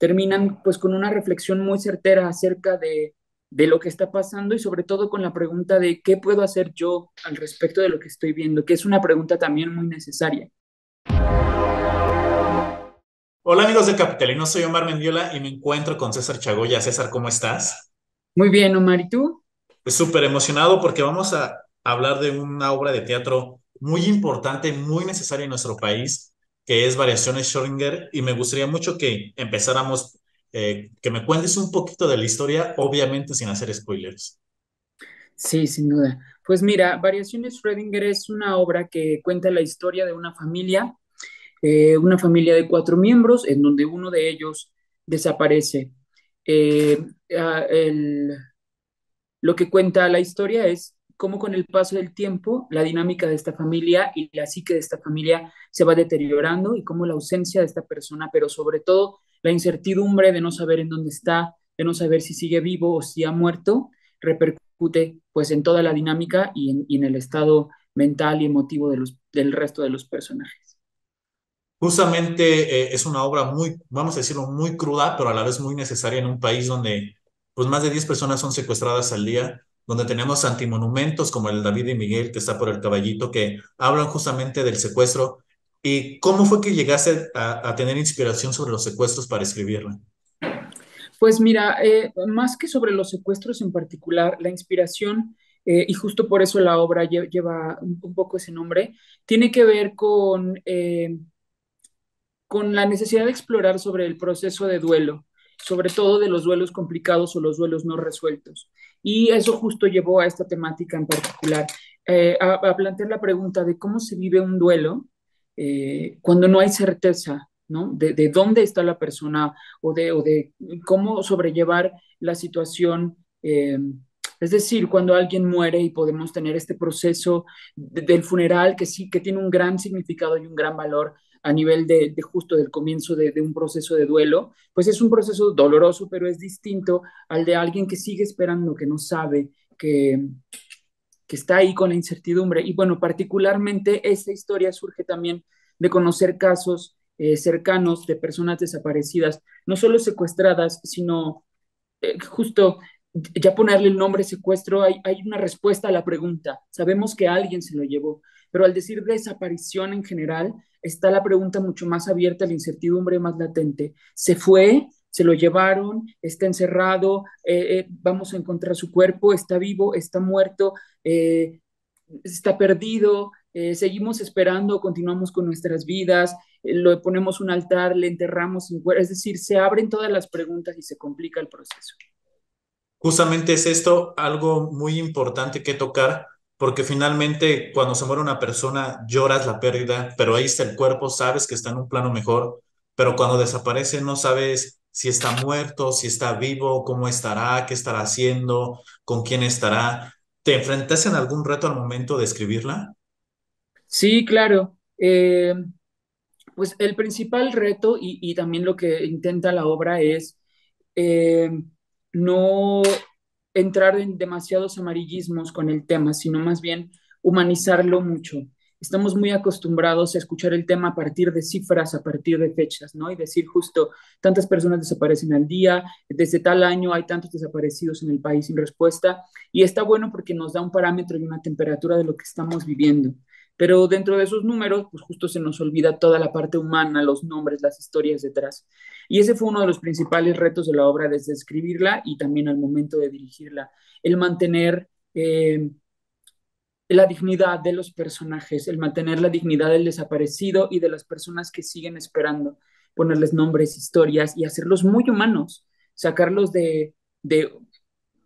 terminan pues con una reflexión muy certera acerca de lo que está pasando y sobre todo con la pregunta de qué puedo hacer yo al respecto de lo que estoy viendo, que es una pregunta también muy necesaria. Hola amigos de Capitalino, soy Omar Mendiola y me encuentro con César Chagoya. César, ¿cómo estás? Muy bien, Omar, ¿y tú? Pues súper emocionado porque vamos a hablar de una obra de teatro muy importante, muy necesaria en nuestro país, que es Variaciones Schrödinger, y me gustaría mucho que empezáramos, que me cuentes un poquito de la historia, obviamente sin hacer spoilers. Sí, sin duda. Pues mira, Variaciones Schrödinger es una obra que cuenta la historia de una familia de cuatro miembros, en donde uno de ellos desaparece. Eh, ah, el, lo que cuenta la historia es cómo con el paso del tiempo la dinámica de esta familia y la psique de esta familia se va deteriorando y cómo la ausencia de esta persona, pero sobre todo la incertidumbre de no saber en dónde está, de no saber si sigue vivo o si ha muerto, repercute pues en toda la dinámica y en el estado mental y emotivo del resto de los personajes. Justamente es una obra muy, vamos a decirlo, muy cruda, pero a la vez muy necesaria en un país donde pues más de 10 personas son secuestradas al día, donde tenemos antimonumentos como el David y Miguel, que está por el caballito, que hablan justamente del secuestro. ¿Y cómo fue que llegaste a tener inspiración sobre los secuestros para escribirla? Pues mira, más que sobre los secuestros en particular, la inspiración, y justo por eso la obra lleva un poco ese nombre, tiene que ver con la necesidad de explorar sobre el proceso de duelo, sobre todo de los duelos complicados o los duelos no resueltos. Y eso justo llevó a esta temática en particular, a plantear la pregunta de cómo se vive un duelo cuando no hay certeza, ¿no? De dónde está la persona o de cómo sobrellevar la situación. Es decir, cuando alguien muere y podemos tener este proceso del funeral que sí, que tiene un gran significado y un gran valor a nivel de justo del comienzo de un proceso de duelo, pues es un proceso doloroso, pero es distinto al de alguien que sigue esperando, que no sabe, que está ahí con la incertidumbre. Y bueno, particularmente esta historia surge también de conocer casos cercanos de personas desaparecidas, no solo secuestradas, sino justo ya ponerle el nombre secuestro, hay una respuesta a la pregunta. Sabemos que alguien se lo llevó, pero al decir desaparición en general, está la pregunta mucho más abierta, la incertidumbre más latente. ¿Se fue? ¿Se lo llevaron? ¿Está encerrado? ¿Vamos a encontrar su cuerpo? ¿Está vivo? ¿Está muerto? ¿Está perdido? ¿Seguimos esperando? ¿Continuamos con nuestras vidas? ¿Le ponemos un altar? ¿Le enterramos? Es decir, se abren todas las preguntas y se complica el proceso. Justamente es esto algo muy importante que tocar, porque finalmente cuando se muere una persona lloras la pérdida, pero ahí está el cuerpo, sabes que está en un plano mejor, pero cuando desaparece no sabes si está muerto, si está vivo, cómo estará, qué estará haciendo, con quién estará. ¿Te enfrentas en algún reto al momento de escribirla? Sí, claro. Pues el principal reto y también lo que intenta la obra es eh, no entrar en demasiados amarillismos con el tema, sino más bien humanizarlo mucho. Estamos muy acostumbrados a escuchar el tema a partir de cifras, a partir de fechas, ¿no? Y decir justo, tantas personas desaparecen al día, desde tal año hay tantos desaparecidos en el país sin respuesta, y está bueno porque nos da un parámetro y una temperatura de lo que estamos viviendo. Pero dentro de esos números, pues justo se nos olvida toda la parte humana, los nombres, las historias detrás. Y ese fue uno de los principales retos de la obra desde escribirla y también al momento de dirigirla, el mantener la dignidad de los personajes, el mantener la dignidad del desaparecido y de las personas que siguen esperando, ponerles nombres, historias y hacerlos muy humanos, sacarlos de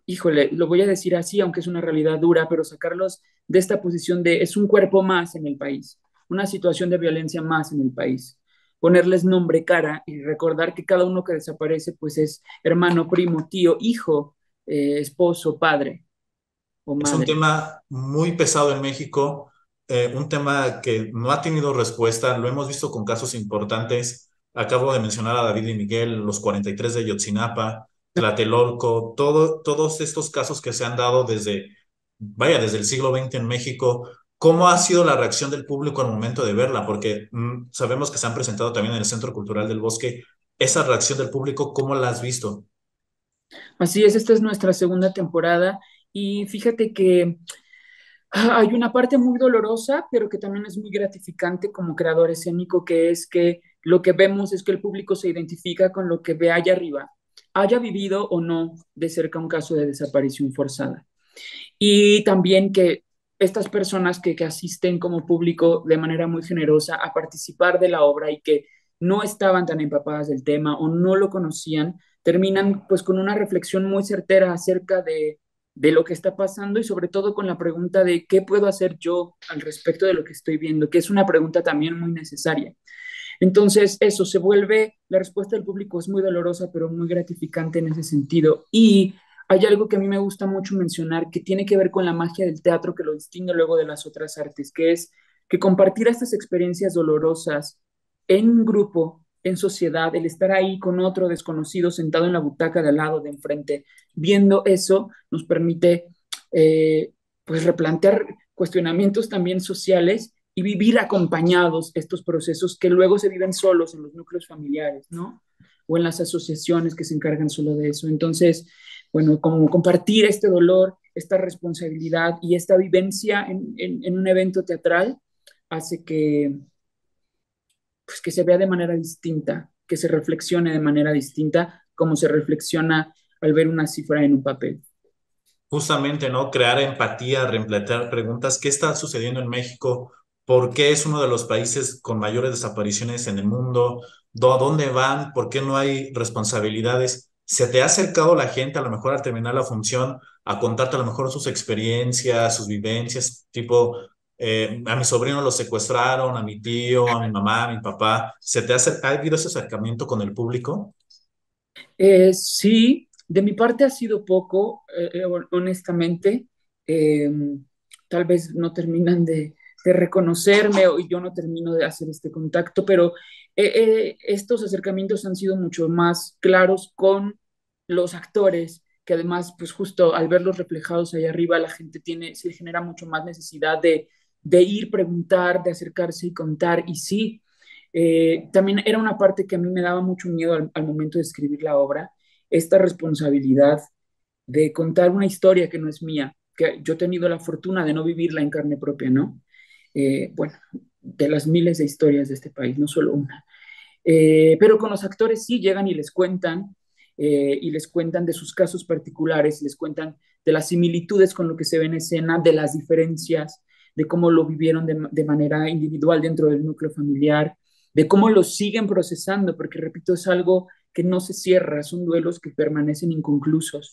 híjole, lo voy a decir así, aunque es una realidad dura, pero sacarlos de esta posición de es un cuerpo más en el país, una situación de violencia más en el país. Ponerles nombre, cara y recordar que cada uno que desaparece, pues es hermano, primo, tío, hijo, esposo, padre o Es un madre. tema muy pesado en México, un tema que no ha tenido respuesta. Lo hemos visto con casos importantes. Acabo de mencionar a David y Miguel, los 43 de Yotzinapa, Tlatelolco, todos estos casos que se han dado desde, vaya, desde el siglo XX en México. ¿Cómo ha sido la reacción del público al momento de verla? Porque sabemos que se han presentado también en el Centro Cultural del Bosque. esa reacción del público, ¿cómo la has visto? Así es, esta es nuestra segunda temporada y fíjate que hay una parte muy dolorosa, pero que también es muy gratificante como creador escénico, que es que lo que vemos es que el público se identifica con lo que ve allá arriba, haya vivido o no de cerca un caso de desaparición forzada. Y también que estas personas que asisten como público de manera muy generosa a participar de la obra y que no estaban tan empapadas del tema o no lo conocían, terminan pues con una reflexión muy certera acerca de lo que está pasando y sobre todo con la pregunta de qué puedo hacer yo al respecto de lo que estoy viendo, que es una pregunta también muy necesaria. Entonces, eso se vuelve, la respuesta del público es muy dolorosa, pero muy gratificante en ese sentido. Y hay algo que a mí me gusta mucho mencionar que tiene que ver con la magia del teatro que lo distingue luego de las otras artes, que es que compartir estas experiencias dolorosas en un grupo, en sociedad, el estar ahí con otro desconocido sentado en la butaca de al lado, de enfrente, viendo eso, nos permite pues replantear cuestionamientos también sociales y vivir acompañados estos procesos que luego se viven solos en los núcleos familiares, ¿no? O en las asociaciones que se encargan solo de eso. Entonces, bueno, como compartir este dolor, esta responsabilidad y esta vivencia en un evento teatral hace pues, que se vea de manera distinta, que se reflexione de manera distinta, como se reflexiona al ver una cifra en un papel. Justamente, ¿no? Crear empatía, replantear preguntas. ¿Qué está sucediendo en México? ¿Por qué es uno de los países con mayores desapariciones en el mundo? ¿A dónde van? ¿Por qué no hay responsabilidades? ¿Se te ha acercado la gente a lo mejor al terminar la función a contarte a lo mejor sus experiencias, sus vivencias? Tipo, a mi sobrino lo secuestraron, a mi tío, a mi mamá, a mi papá. ¿Ha habido ese acercamiento con el público? Sí, de mi parte ha sido poco, honestamente. Eh, Tal vez no terminan de reconocerme o yo no termino de hacer este contacto, pero estos acercamientos han sido mucho más claros con los actores, que además, pues justo al verlos reflejados ahí arriba, la gente se genera mucho más necesidad de ir, preguntar, de acercarse y contar. Y sí, también era una parte que a mí me daba mucho miedo al momento de escribir la obra, esta responsabilidad de contar una historia que no es mía, que yo he tenido la fortuna de no vivirla en carne propia, ¿no? Bueno, de las miles de historias de este país, no solo una. Pero con los actores sí llegan y les cuentan de sus casos particulares, les cuentan de las similitudes con lo que se ve en escena, de las diferencias, de cómo lo vivieron de manera individual dentro del núcleo familiar, de cómo lo siguen procesando, porque repito, es algo que no se cierra, son duelos que permanecen inconclusos.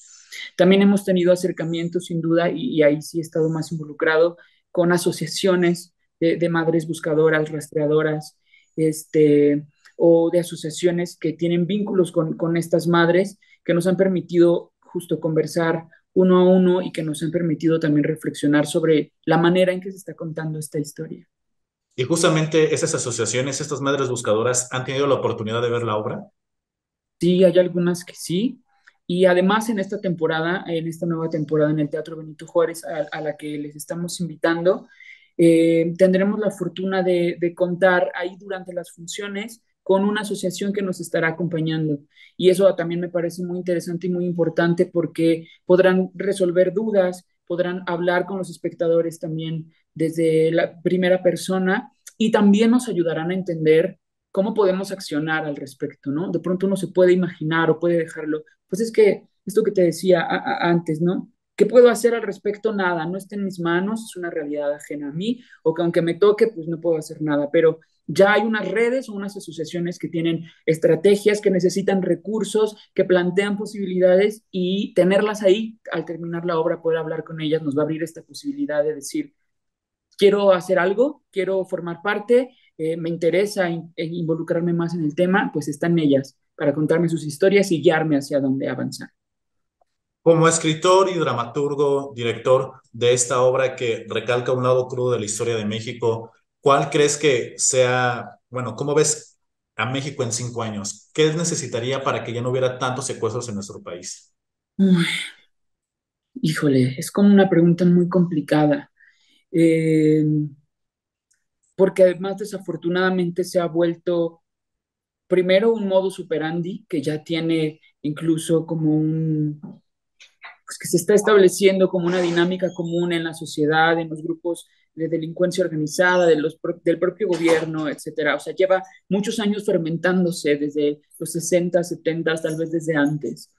También hemos tenido acercamientos, sin duda, y ahí sí he estado más involucrado con asociaciones de madres buscadoras, rastreadoras, este, o de asociaciones que tienen vínculos con estas madres que nos han permitido justo conversar uno a uno y que nos han permitido también reflexionar sobre la manera en que se está contando esta historia. Y justamente esas asociaciones, estas madres buscadoras, ¿han tenido la oportunidad de ver la obra? Sí, hay algunas que sí. Y además en esta temporada, en esta nueva temporada en el Teatro Benito Juárez, a la que les estamos invitando, tendremos la fortuna de contar ahí durante las funciones con una asociación que nos estará acompañando. Y eso también me parece muy interesante y muy importante porque podrán resolver dudas, podrán hablar con los espectadores también desde la primera persona y también nos ayudarán a entender cómo podemos accionar al respecto, ¿no? De pronto uno se puede imaginar o puede dejarlo. Pues es que esto que te decía antes, ¿no? ¿Qué puedo hacer al respecto? Nada, no está en mis manos, es una realidad ajena a mí, o que aunque me toque, pues no puedo hacer nada, pero ya hay unas redes o unas asociaciones que tienen estrategias, que necesitan recursos, que plantean posibilidades y tenerlas ahí al terminar la obra, poder hablar con ellas, nos va a abrir esta posibilidad de decir, quiero hacer algo, quiero formar parte, me interesa involucrarme más en el tema, pues están ellas para contarme sus historias y guiarme hacia dónde avanzar. Como escritor y dramaturgo, director de esta obra que recalca un lado crudo de la historia de México, ¿cuál crees que sea, bueno, cómo ves a México en 5 años? ¿Qué necesitaría para que ya no hubiera tantos secuestros en nuestro país? Uy, híjole, es como una pregunta muy complicada, eh, porque además desafortunadamente se ha vuelto primero un modus operandi que ya tiene incluso como pues que se está estableciendo como una dinámica común en la sociedad, en los grupos de delincuencia organizada, del propio gobierno, etcétera. O sea, lleva muchos años fermentándose desde los 60, 70, tal vez desde antes.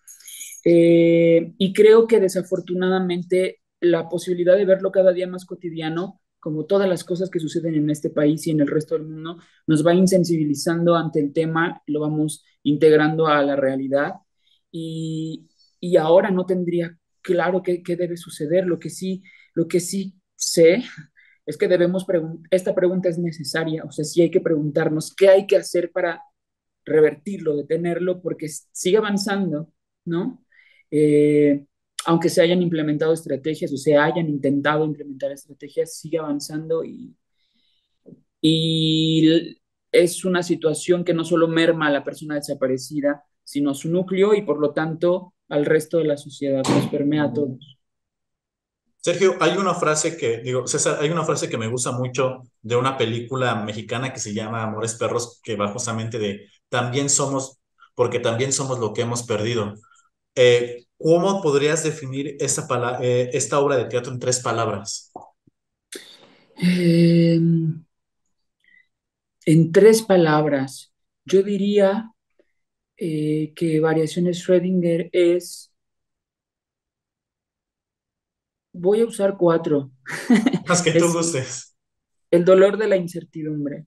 Y creo que desafortunadamente la posibilidad de verlo cada día más cotidiano, como todas las cosas que suceden en este país y en el resto del mundo, nos va insensibilizando ante el tema, lo vamos integrando a la realidad y, y ahora no tendría claro qué debe suceder. Lo que sí sé es que debemos preguntar, esta pregunta es necesaria, o sea, sí hay que preguntarnos qué hay que hacer para revertirlo, detenerlo, porque sigue avanzando, ¿no? Eh, Aunque se hayan implementado estrategias o se hayan intentado implementar estrategias, sigue avanzando y es una situación que no solo merma a la persona desaparecida, sino a su núcleo y por lo tanto al resto de la sociedad, nos permea a todos. Sergio, hay una frase que, digo, César, hay una frase que me gusta mucho de una película mexicana que se llama Amores Perros, que va justamente de también somos, porque también somos lo que hemos perdido. ¿Cómo podrías definir esta obra de teatro en 3 palabras? Eh, en 3 palabras, yo diría que Variaciones Schrödinger es, voy a usar 4, Las que tú es gustes. el dolor de la incertidumbre,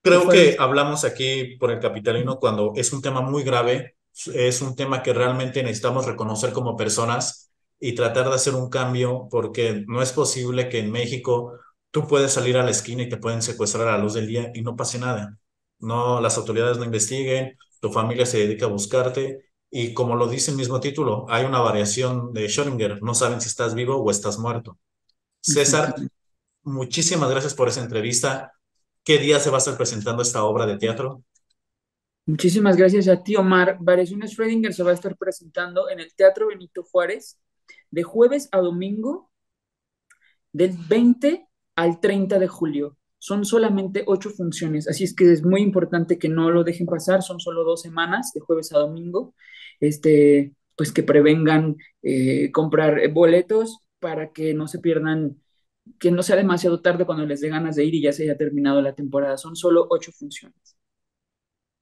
que Creo fue algo. que hablamos aquí por el capitalino cuando es un tema muy grave, es un tema que realmente necesitamos reconocer como personas y tratar de hacer un cambio porque no es posible que en México tú puedes salir a la esquina y te pueden secuestrar a la luz del día y no pase nada. No, las autoridades no investiguen, tu familia se dedica a buscarte y como lo dice el mismo título, hay una variación de Schrödinger, no saben si estás vivo o estás muerto. César, Exactamente. muchísimas gracias por esa entrevista. ¿Qué día se va a estar presentando esta obra de teatro? Muchísimas gracias a ti, Omar. Variaciones Schrödinger se va a estar presentando en el Teatro Benito Juárez de jueves a domingo, del 20 al 30 de julio. Son solamente 8 funciones, así es que es muy importante que no lo dejen pasar. Son solo 2 semanas, de jueves a domingo. Pues que prevengan comprar boletos para que no se pierdan, que no sea demasiado tarde cuando les dé ganas de ir y ya se haya terminado la temporada. Son solo 8 funciones.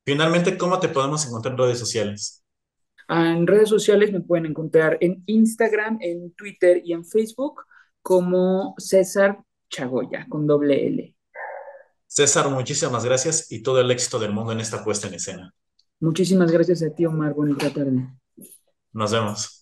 Finalmente, ¿cómo te podemos encontrar en redes sociales? En redes sociales me pueden encontrar en Instagram, en Twitter y en Facebook como César Chagoya, con doble L. César, muchísimas gracias y todo el éxito del mundo en esta puesta en escena. Muchísimas gracias a ti, Omar. Bonita tarde. Nos vemos.